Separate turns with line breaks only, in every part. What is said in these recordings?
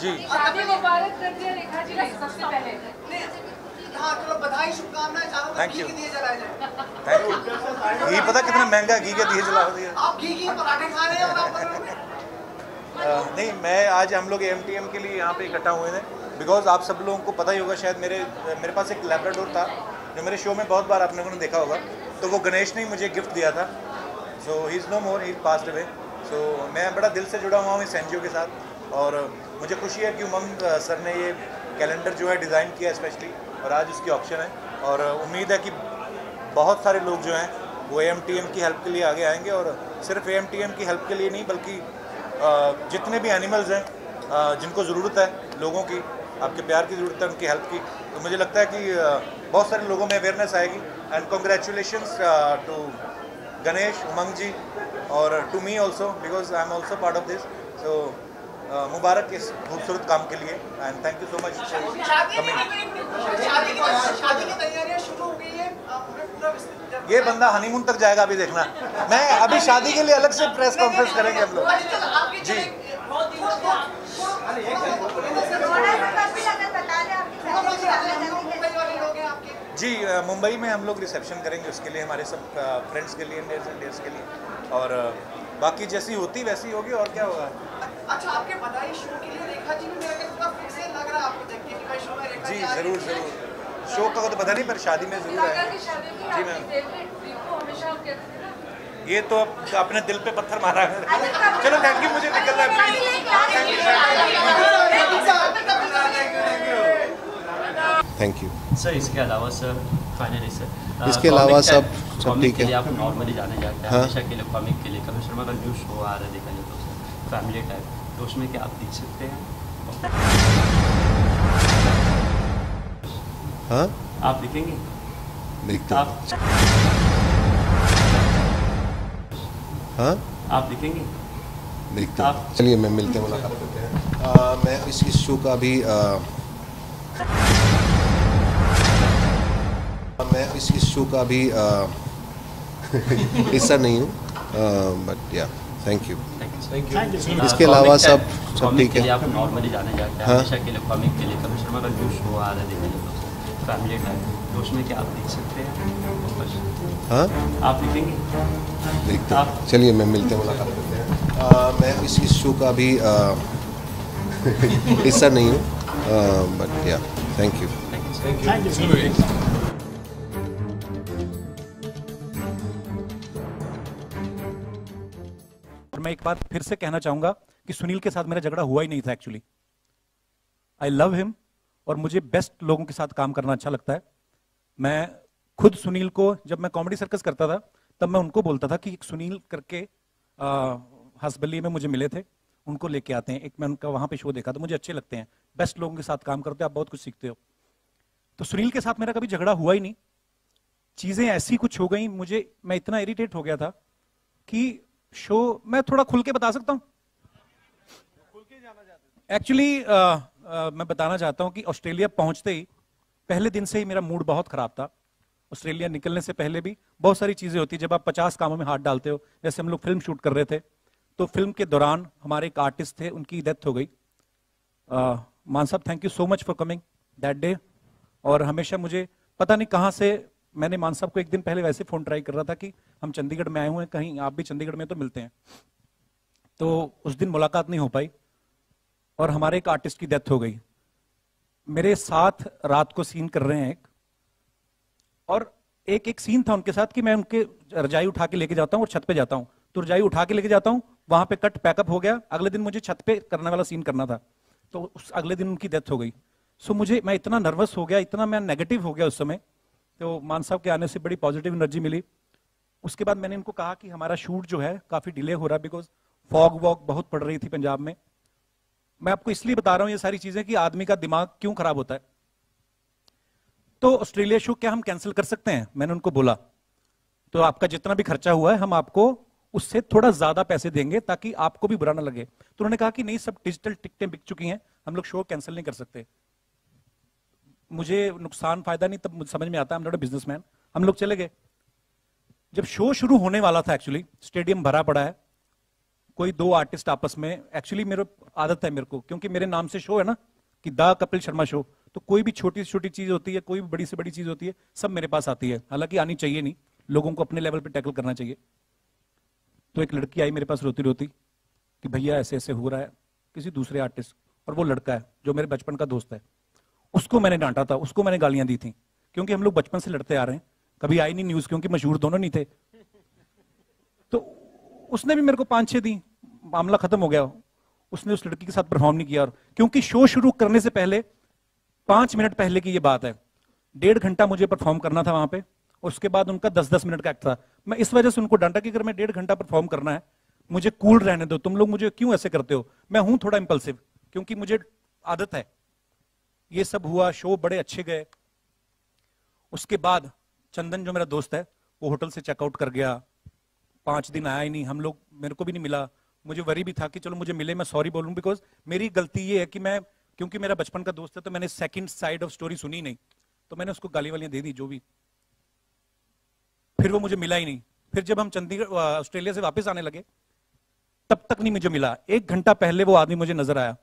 जी
शादी मुबारक कर दिया रेखा जी ने सबसे पहले।
हाँ चलो बधाई शुभकामनाएं चारों
Thank you.
घी के दिए जलाए जाए।
Thank you. घी पता कितना महंगा घी के दिए जला दिए।
आप घी की पराठे खा रहे हैं और आप
नहीं, मैं आज हम लोग एमटीएम के लिए यहाँ पे इकट्ठा हुए थे बिकॉज आप सब लोगों को पता ही होगा शायद मेरे पास एक लैब्राडोर था जो मेरे शो में बहुत बार आप लोगों ने देखा होगा, तो वो गणेश ने मुझे गिफ्ट दिया था। So he is no more, he passed away. So मैं बड़ा दिल से जुड़ा हुआ हूँ इस एनजीओ के साथ और मुझे खुशी है कि उमंग सर ने ये कैलेंडर जो है डिज़ाइन किया स्पेशली और आज उसकी ऑप्शन है और उम्मीद है कि बहुत सारे लोग जो हैं वो एएमटीएम की हेल्प के लिए आगे आएंगे और सिर्फ एएमटीएम की हेल्प के लिए नहीं बल्कि जितने भी एनिमल्स हैं जिनको ज़रूरत है लोगों की, आपके प्यार की ज़रूरत है, उनकी हेल्प की, तो मुझे लगता है कि बहुत सारे लोगों में अवेयरनेस आएगी। And congratulations to Ganesh, Umang ji और to me also because I am also part of this. So मुबारक इस खूबसूरत काम के लिए and thank you so much for coming.
शादी की तैयारियां शुरू हो गई है, हमें पूरा विस्तृत
ये बंदा हनीमून तक जाएगा अभी देखना। मैं अभी शादी के लिए अलग से प्रेस कॉन्फ्रेंस करेंगे हम लोग। जी जी मुंबई में हम लोग रिसेप्शन करेंगे, उसके लिए हमारे सब फ्रेंड्स के लिए डेयर्स के लिए और बाकी जैसी होती वैसी होगी और क्या होगा।
अच्छा आपके बधाई शो के लिए रेखा जी भी मेरा कितना फिर से लग रहा है आपको देख के कि भाई शो में रेखा
जी
आ रही
ज़रूर
है।
ज़रूर, शो का तो पता नहीं पर शादी में ज़रूर
काका
है।
की शादी में
जी
आपकी
मैम,
फेवरेट ट्रिप को हमेशा हम कहते थे ना।
ये तो अब अपने दिल पे पत्थर मारा है। चलो थैंक यू, मुझे निकलना है।
Thank you
sir. इसके अलावा सर फाइनली सर
इसके अलावा सब ठीक है।
आप नॉर्मली जाने जाते हैं
हाँ।
हमेशा के लिए कॉमिक के लिए, कपिल शर्मा का न्यू शो आ रहा है देखा जाए तो सर फैमिली टाइप, तो उसमें क्या आप दिख सकते हैं?
हाँ
आप दिखेंगे?
देखते
आप
हैं। हाँ
आप दिखेंगे?
देखते हैं।
आप
चलिए मैं मिलते हैं, मुलाकात करते हैं। मैं इस शो का भी मैं इस शो का भी हिस्सा नहीं हूँ बट या थैंक यू। इसके अलावा सब ठीक है।
आप नॉर्मली जाने जाते हैं
हाँ।
हमेशा के लिए कॉमिक के लिए, कपिल शर्मा का न्यू शो आ रहा है देखा जाए तो सर फैमिली टाइप, तो उसमें क्या आप दिख सकते हैं?
हाँ
आप दिखेंगे?
देखते
आप
हैं। चलिए मैं मिलते हैं, मुलाकात करते हैं। मैं इस शो का भी हिस्सा नहीं हूँ बट या थैंक यू।
और मैं एक बात फिर से कहना चाहूंगा कि सुनील के साथ मेरा झगड़ा हुआ ही नहीं था एक्चुअली। आई लव हिम और मुझे बेस्ट लोगों के साथ काम करना अच्छा लगता है। मैं खुद सुनील को, जब मैं कॉमेडी सर्कस करता था तब मैं उनको बोलता था कि एक सुनील करके हंसबली में मुझे मिले थे, उनको लेके आते हैं। एक मैं उनका वहां पे शो देखा था, मुझे अच्छे लगते हैं, बेस्ट लोगों के साथ काम करते हो, आप बहुत कुछ सीखते हो। तो सुनील के साथ मेरा कभी झगड़ा हुआ ही नहीं। चीजें ऐसी कुछ हो गई, मैं इतना इरिटेट हो गया था कि शो मैं थोड़ा खुल के बता सकता हूं एक्चुअली। मैं बताना चाहता हूं कि ऑस्ट्रेलिया पहुंचते ही पहले दिन से ही मेरा मूड बहुत खराब था। ऑस्ट्रेलिया निकलने से पहले भी बहुत सारी चीजें होती, जब आप 50 कामों में हाथ डालते हो। जैसे हम लोग फिल्म शूट कर रहे थे तो फिल्म के दौरान हमारे एक आर्टिस्ट थे, उनकी डेथ हो गई। मान साहब thank you so much for coming that day. और हमेशा मुझे पता नहीं कहां से, मैंने मान साहब को एक दिन पहले वैसे फोन ट्राई कर रहा था कि हम चंडीगढ़ में आए हुए हैं, कहीं आप भी चंडीगढ़ में तो मिलते हैं। तो उस दिन मुलाकात नहीं हो पाई और हमारे एक आर्टिस्ट की डेथ हो गई। मेरे साथ रात को सीन कर रहे हैं और एक सीन था उनके साथ कि मैं उनके रजाई उठा के लेके जाता हूं और छत पे जाता हूं, तो रजाई उठा के लेके जाता हूं, वहां पे कट पैकअप हो गया। अगले दिन मुझे छत पे करने वाला सीन करना था, तो उस अगले दिन उनकी डेथ हो गई। सो मैं इतना नर्वस हो गया, इतना मैं नेगेटिव हो गया उस समय। तो मान साहब के आने से बड़ी पॉजिटिव एनर्जी मिली। उसके बाद मैंने इनको कहा कि हमारा शूट जो है काफी डिले हो रहा है बिकॉज फॉग वॉग बहुत पड़ रही थी पंजाब में। मैं आपको इसलिए बता रहा हूं ये सारी चीजें कि आदमी का दिमाग क्यों खराब होता है। तो ऑस्ट्रेलिया शो क्या हम कैंसिल कर सकते हैं? मैंने उनको बोला तो आपका जितना भी खर्चा हुआ है हम आपको उससे थोड़ा ज्यादा पैसे देंगे ताकि आपको भी बुरा ना लगे। तो उन्होंने कहा कि नहीं, सब डिजिटल टिकटें बिक चुकी हैं, हम लोग शो कैंसिल नहीं कर सकते। मुझे नुकसान फायदा नहीं तब मुझे समझ में आता है, I am not a businessman. हम लोग चले गए। जब शो शुरू होने वाला था, एक्चुअली स्टेडियम भरा पड़ा है, कोई दो आर्टिस्ट आपस में, एक्चुअली मेरे आदत है मेरे को, क्योंकि मेरे नाम से शो है ना कि द कपिल शर्मा शो, तो कोई भी छोटी से छोटी चीज होती है, कोई भी बड़ी से बड़ी चीज होती है, सब मेरे पास आती है। हालांकि आनी चाहिए नहीं, लोगों को अपने लेवल पे टैकल करना चाहिए। तो एक लड़की आई मेरे पास रोती रोती कि भैया ऐसे ऐसे हो रहा है, किसी दूसरे आर्टिस्ट, और वो लड़का है जो मेरे बचपन का दोस्त है, उसको मैंने डांटा था, उसको मैंने गालियां दी थी, क्योंकि हम लोग बचपन से लड़ते आ रहे हैं, कभी आई नहीं न्यूज, क्योंकि मशहूर दोनों नहीं थे। तो उसने भी मेरे को 5-6 दी, मामला खत्म हो गया। उसने उस लड़की के साथ परफॉर्म नहीं किया, और क्योंकि शो शुरू करने से पहले 5 मिनट पहले की ये बात है, 1.5 घंटा मुझे परफॉर्म करना था वहां पे, और उसके बाद उनका 10-10 मिनट का एक्ट था। मैं इस वजह से उनको डांटा कि अगर मैं 1.5 घंटा परफॉर्म करना है, मुझे कूल रहने दो, तुम लोग मुझे क्यों ऐसे करते हो। मैं हूं थोड़ा इंपल्सिव, क्योंकि मुझे आदत है। ये सब हुआ, शो बड़े अच्छे गए। उसके बाद चंदन जो मेरा दोस्त है, वो होटल से चेकआउट कर गया, 5 दिन आया ही नहीं, हम लोग, मेरे को भी नहीं मिला। मुझे वरी भी था कि चलो मुझे मिले, मैं सॉरी बोलूं, बिकॉज मेरी गलती ये है कि मैं, क्योंकि मेरा बचपन का दोस्त है, तो मैंने सेकंड साइड ऑफ स्टोरी सुनी नहीं, तो मैंने उसको गाली वालियां दे दी जो भी। फिर वो मुझे मिला ही नहीं। फिर जब हम चंडीगढ़ ऑस्ट्रेलिया से वापस आने लगे, तब तक नहीं मुझे मिला। 1 घंटा पहले वो आदमी मुझे नजर आया,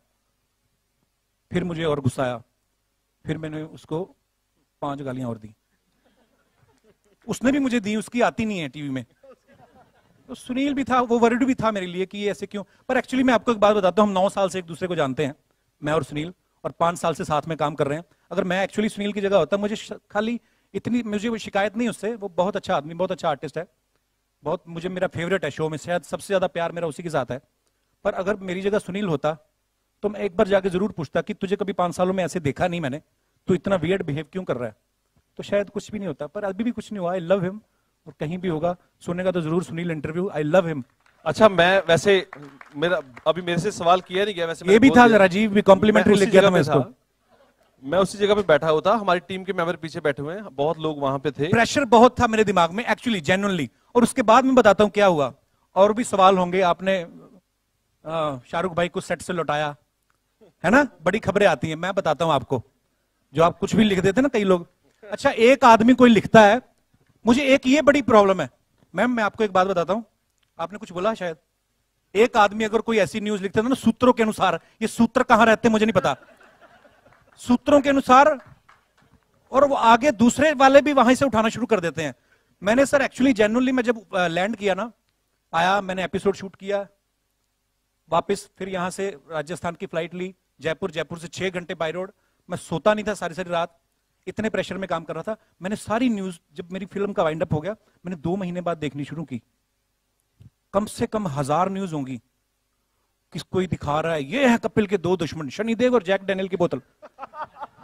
फिर मुझे और गुस्सा आया, फिर मैंने उसको 5 गालियां और दी। उसने भी मुझे दी, उसकी आती नहीं है टीवी में। तो सुनील भी था, वो वर्ड भी था मेरे लिए कि ये ऐसे क्यों। पर एक्चुअली मैं आपको एक बात बताता हूँ, हम 9 साल से एक दूसरे को जानते हैं, मैं और सुनील, और 5 साल से साथ में काम कर रहे हैं। अगर मैं एक्चुअली सुनील की जगह होता, मुझे खाली इतनी, मुझे वो शिकायत नहीं उससे, वो बहुत अच्छा आदमी, बहुत अच्छा आर्टिस्ट है, बहुत, मुझे मेरा फेवरेट है शो में, शायद सबसे ज्यादा प्यार मेरा उसी के साथ है। पर अगर मेरी जगह सुनील होता, तो मैं एक बार जाके जरूर पूछता कि तुझे कभी 5 सालों में ऐसे देखा नहीं मैंने, तू इतना वियर्ड बिहेव क्यों कर रहा है। तो शायद कुछ भी नहीं होता, पर अभी भी कुछ नहीं हुआ। आई लव हिम, और कहीं भी होगा सुनेगा तो जरूर Sunil interview, I love him.
अच्छा, मैं वैसे, मेरा अभी मेरे से सवाल किया नहीं गया, वैसे
ये भी था, राजीव भी कॉम्प्लीमेंट्री लिख गया था मैं इसको।
मैं उसी जगह पे बैठा हुआ था, हमारी टीम के मेंबर पीछे बैठे हुए हैं, बहुत लोग वहां पे थे।
प्रेशर बहुत था मेरे दिमाग में एक्चुअली, जेन्युइनली। और उसके बाद मैं बताता हूं क्या हुआ, और भी सवाल होंगे। आपने शाहरुख भाई को सेट से लौटाया है ना, बड़ी खबरें आती हैं। मैं बताता हूं आपको, जो आप कुछ भी लिख देते ना कई लोग। अच्छा, एक आदमी कोई लिखता है, मुझे एक ये बड़ी प्रॉब्लम है मैम, मैं आपको एक बात बताता हूं, आपने कुछ बोला शायद। एक आदमी अगर कोई ऐसी न्यूज लिखता है ना सूत्रों के अनुसार, ये सूत्र कहां रहते हैं मुझे नहीं पता, सूत्रों के अनुसार, और वो आगे दूसरे वाले भी वहां से उठाना शुरू कर देते हैं। मैंने सर एक्चुअली जेन्युइनली, मैं जब लैंड किया ना, आया, मैंने एपिसोड शूट किया, वापस फिर यहां से राजस्थान की फ्लाइट ली, जयपुर, जयपुर से 6 घंटे बाय रोड। मैं सोता नहीं था सारी सारी रात, इतने प्रेशर में काम कर रहा था। मैंने सारी न्यूज, जब मेरी फिल्म का वाइंड अप हो गया, मैंने 2 महीने बाद देखनी शुरू की। कम से कम 1000 न्यूज होंगी, किस कोई दिखा रहा है ये है कपिल के 2 दुश्मन, शनिदेव और जैक डैनियल की बोतल,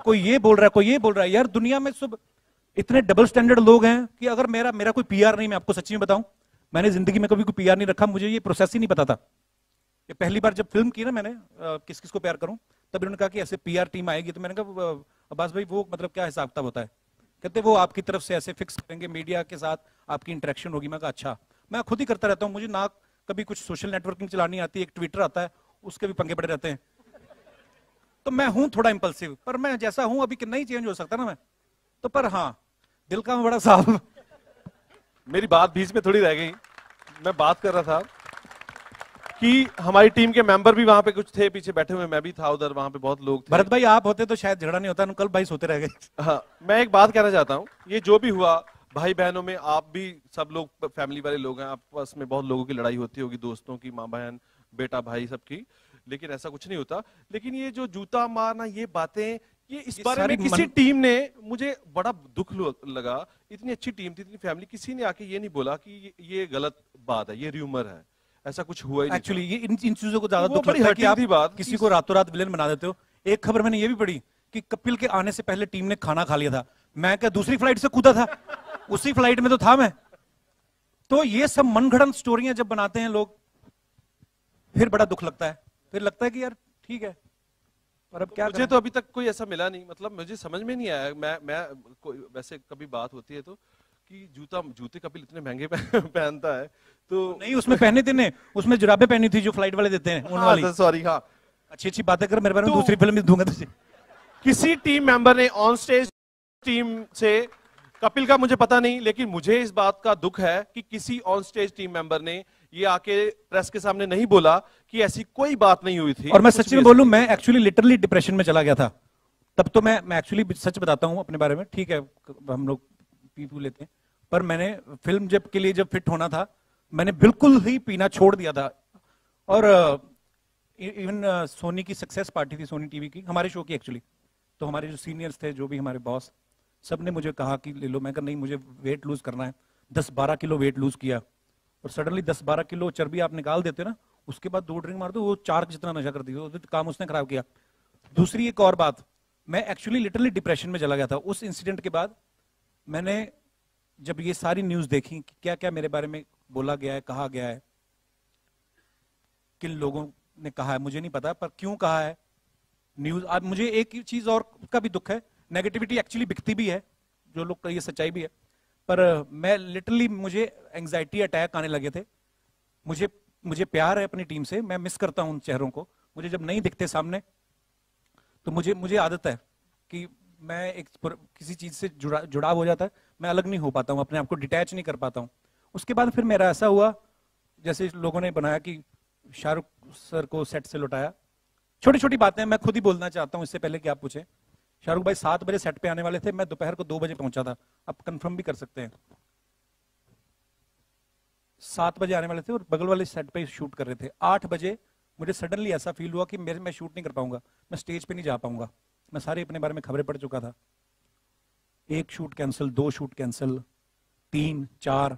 कोई ये बोल रहा है, कोई ये बोल रहा है। यार दुनिया में सब इतने डबल स्टैंडर्ड लोग हैं कि अगर मेरा कोई पीआर नहीं, मैं आपको सच्ची में बताऊं, मैंने जिंदगी में कभी कोई पीआर नहीं रखा, मुझे ये प्रोसेस ही नहीं पता था। ये पहली बार जब फिल्म की ना मैंने, किस किस को प्यार करूं, तब उन्होंने कहा कि ऐसे पीआर टीम आएगी। तो मैंने कहा अब्बास भाई वो मतलब क्या हिसाब किताब होता है? कहते वो आपकी तरफ से ऐसे फिक्स करेंगे, मीडिया के साथ आपकी इंटरेक्शन होगी। मैं कहा अच्छा, मैं खुद ही करता रहता हूँ, मुझे ना कभी कुछ सोशल नेटवर्किंग चलानी आती है, एक ट्विटर आता है उसके भी पंगे पड़े रहते हैं। तो मैं हूं थोड़ा इंपल्सिव, पर मैं जैसा हूं अभी नहीं चेंज हो सकता ना मैं तो। पर हाँ, दिल का मैं बड़ा साफ।
मेरी बात बीच में थोड़ी रह गई, मैं बात कर रहा था कि हमारी टीम के मेंबर भी वहां पे कुछ थे, पीछे बैठे हुए, मैं भी था उधर, वहां पे बहुत लोग थे।
भरत भाई आप होते तो शायद झगड़ा नहीं होता, कल भाई सोते रह गए।
हाँ, मैं एक बात कहना चाहता हूँ, ये जो भी हुआ, भाई बहनों में आप भी सब लोग फैमिली वाले लोग हैं, आपस में बहुत लोगों की लड़ाई होती होगी, दोस्तों की, माँ बहन, बेटा भाई, सबकी, लेकिन ऐसा कुछ नहीं होता। लेकिन ये जो जूता मारना, ये बातें, ये इस बारे में किसी टीम ने, मुझे बड़ा दुख लगा, इतनी अच्छी टीम थी, इतनी फैमिली, किसी ने आके ये नहीं बोला कि ये गलत बात है, ये र्यूमर है, ऐसा कुछ हुआ ही नहीं।
एक्चुअली ये इन चीजों को ज्यादा दुख लगता है कि आप किसी को रातों रात विलेन बना देते हो। एक खबर मैंने ये भी पढ़ी कि कपिल के आने से पहले टीम ने खाना खा लिया था। मैं क्या दूसरी फ्लाइट से कूदा था, उसी फ्लाइट में तो था मैं। तो ये सब मनगढ़ंत स्टोरियां जब बनाते हैं लोग, फिर बड़ा दुख लगता है, फिर लगता है कि यार ठीक है, पर अब क्या
मुझे तो अभी तक कोई ऐसा मिला नहीं, मतलब मुझे समझ में नहीं आया। मैं वैसे कभी बात होती है तो कि जूते कपिल इतने महंगे पहनता है तो
नहीं, उसमें पहने थे ने, उसमें जुराबे पहनी थी जो फ्लाइट वाले देते हैं, उन वाली।
सॉरी, हाँ,
अच्छी बातें कर, मेरे बारे में दूसरी फिल्म दूंगा तुझे।
किसी टीम मेंबर ने ऑन स्टेज टीम से, कपिल का मुझे पता नहीं, लेकिन मुझे इस बात का दुख है कि किसी ऑन स्टेज टीम मेंबर ने ये आके प्रेस के सामने नहीं बोला कि ऐसी कोई बात नहीं हुई थी।
और मैं सच में बोलूं, मैं एक्चुअली लिटरली डिप्रेशन में चला गया था तब। तो मैं एक्चुअली सच बताता हूं अपने बारे में, ठीक है हम लोग पी लेते हैं, पर मैंने फिल्म के लिए जब फिट होना था, मैंने बिल्कुल ही पीना छोड़ दिया था। और इवन सोनी की सक्सेस पार्टी थी, सोनी टीवी की, हमारे शो की एक्चुअली, तो हमारे जो सीनियर्स थे, जो भी हमारे बॉस, सब ने मुझे कहा कि ले लो। मैं कहा नहीं, मुझे वेट लूज करना है। 10-12 किलो वेट लूज किया, और सडनली 10-12 किलो चर्बी आप निकाल देते ना, उसके बाद 2 ड्रिंक मार दो, वो 4 जितना नशा कर दिया, तो काम उसने खराब किया। दूसरी एक और बात, मैं एक्चुअली लिटरली डिप्रेशन में चला गया था उस इंसिडेंट के बाद। मैंने जब ये सारी न्यूज देखी कि क्या क्या मेरे बारे में बोला गया है, कहा गया है, किन लोगों ने कहा है मुझे नहीं पता, पर क्यों कहा है न्यूज। आज मुझे एक चीज और का भी दुख है, नेगेटिविटी एक्चुअली बिकती भी है, जो लोग, ये सच्चाई भी है, पर मैं लिटरली, मुझे एंजाइटी अटैक आने लगे थे। मुझे प्यार है अपनी टीम से, मैं मिस करता हूं उन चेहरों को। मुझे जब नहीं दिखते सामने, तो मुझे आदत है कि मैं एक किसी चीज से जुड़ाव हो जाता है, मैं अलग नहीं हो पाता हूं, अपने आप को डिटैच नहीं कर पाता हूं। उसके बाद फिर मेरा ऐसा हुआ, जैसे लोगों ने बनाया कि शाहरुख सर को सेट से लौटाया। छोटी छोटी बातें मैं खुद ही बोलना चाहता हूं इससे पहले कि आप पूछें। शाहरुख भाई 7 बजे सेट पे आने वाले थे, मैं दोपहर को 2 बजे पहुंचा था, आप कंफर्म भी कर सकते हैं। 7 बजे आने वाले थे और बगल वाले सेट पे शूट कर रहे थे। 8 बजे मुझे सडनली ऐसा फील हुआ कि मैं शूट नहीं कर पाऊंगा, मैं स्टेज पे नहीं जा पाऊंगा। मैं सारे अपने बारे में खबरें पढ़ चुका था। 1 शूट कैंसिल, 2 शूट कैंसिल, 3, 4।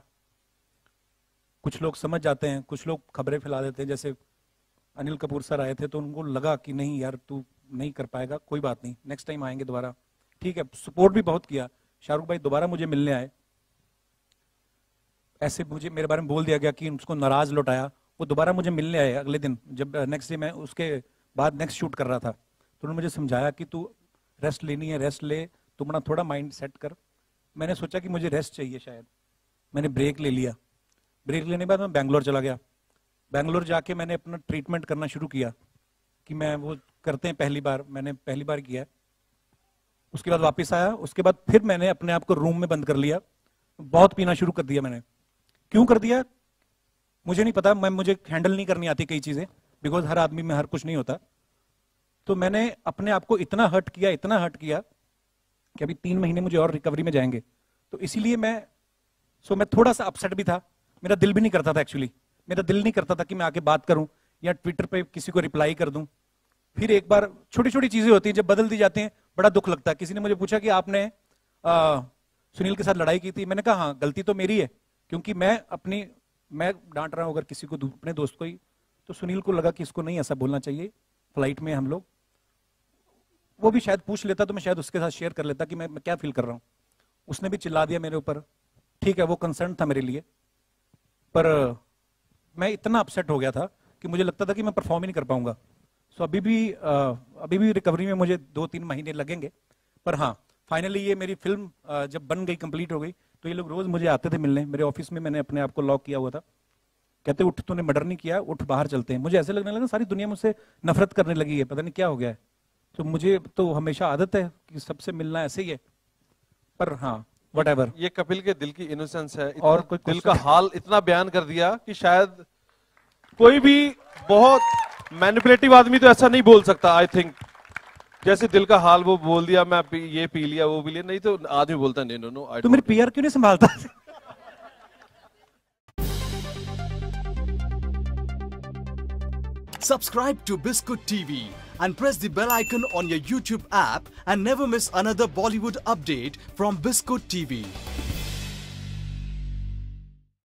कुछ लोग समझ जाते हैं, कुछ लोग खबरें फैला देते हैं। जैसे अनिल कपूर सर आए थे, तो उनको लगा कि नहीं यार तू नहीं कर पाएगा, कोई बात नहीं, नेक्स्ट टाइम आएंगे दोबारा, ठीक है। सपोर्ट भी बहुत किया। शाहरुख भाई दोबारा मुझे मिलने आए, ऐसे मुझे मेरे बारे में बोल दिया गया कि उसको नाराज लौटाया। वो दोबारा मुझे मिलने आए अगले दिन, जब नेक्स्ट डे मैं उसके बाद नेक्स्ट शूट कर रहा था, तो उन्होंने मुझे समझाया कि तू रेस्ट लेनी है, रेस्ट ले, तू अपना थोड़ा माइंड सेट कर। मैंने सोचा कि मुझे रेस्ट चाहिए शायद, मैंने ब्रेक ले लिया। ब्रेक लेने के बाद मैं बैंगलोर चला गया। बैंगलोर जाके मैंने अपना ट्रीटमेंट करना शुरू किया, कि मैं वो करते हैं पहली बार, मैंने पहली बार किया। उसके बाद वापस आया, उसके बाद फिर मैंने अपने आप को रूम में बंद कर लिया, बहुत पीना शुरू कर दिया मैंने। क्यों कर दिया मुझे नहीं पता, मुझे हैंडल नहीं करनी आती कई चीजें, बिकॉज हर आदमी में हर कुछ नहीं होता। तो मैंने अपने आप को इतना हर्ट किया कि अभी 3 महीने मुझे और रिकवरी में जाएंगे। तो इसीलिए मैं थोड़ा सा अपसेट भी था। मेरा दिल भी नहीं करता था, एक्चुअली मेरा दिल नहीं करता था कि मैं आके बात करूं या ट्विटर पे किसी को रिप्लाई कर दूं। फिर एक बार छोटी छोटी चीजें होती हैं, जब बदल दी जाती हैं, बड़ा दुख लगता है। किसी ने मुझे पूछा कि आपने सुनील के साथ लड़ाई की थी। मैंने कहा हाँ, गलती तो मेरी है, क्योंकि मैं डांट रहा हूं अगर किसी को, अपने दोस्त को ही, तो सुनील को लगा कि इसको नहीं ऐसा बोलना चाहिए। फ्लाइट में हम लोग, वो भी शायद पूछ लेता तो मैं शायद उसके साथ शेयर कर लेता कि मैं क्या फील कर रहा हूं। उसने भी चिल्ला दिया मेरे ऊपर, ठीक है वो कंसर्न था मेरे लिए, पर मैं इतना अपसेट हो गया था कि मुझे लगता था कि मैं परफॉर्म ही नहीं कर पाऊंगा। सो अभी भी रिकवरी में मुझे 2-3 महीने लगेंगे। पर हाँ, फाइनली ये मेरी फिल्म जब बन गई, कंप्लीट हो गई, तो ये लोग रोज मुझे आते थे मिलने। मेरे ऑफिस में मैंने अपने आप को लॉक किया हुआ था। कहते उठ, तूने मर्डर नहीं किया, उठ बाहर चलते हैं। मुझे ऐसे लगने लगा सारी दुनिया मुझसे नफरत करने लगी है, पता नहीं क्या हो गया है। तो मुझे तो हमेशा आदत है कि सबसे मिलना ऐसे ही है, पर हाँ व्हाटएवर।
ये कपिल के दिल की इनोसेंस है,
और कोई
दिल का हाल इतना बयान कर दिया कि शायद कोई भी बहुत मैनिपुलेटिव आदमी तो ऐसा नहीं बोल सकता। आई थिंक जैसे दिल का हाल वो बोल दिया, मैं ये पी लिया, वो पी लिया, नहीं तो आदमी बोलता नहीं नो।
तो मेरी पीआर क्यों नहीं संभालता?
Subscribe to Biscuit TV and press the bell icon on your YouTube app and never miss another Bollywood update from Biscuit TV.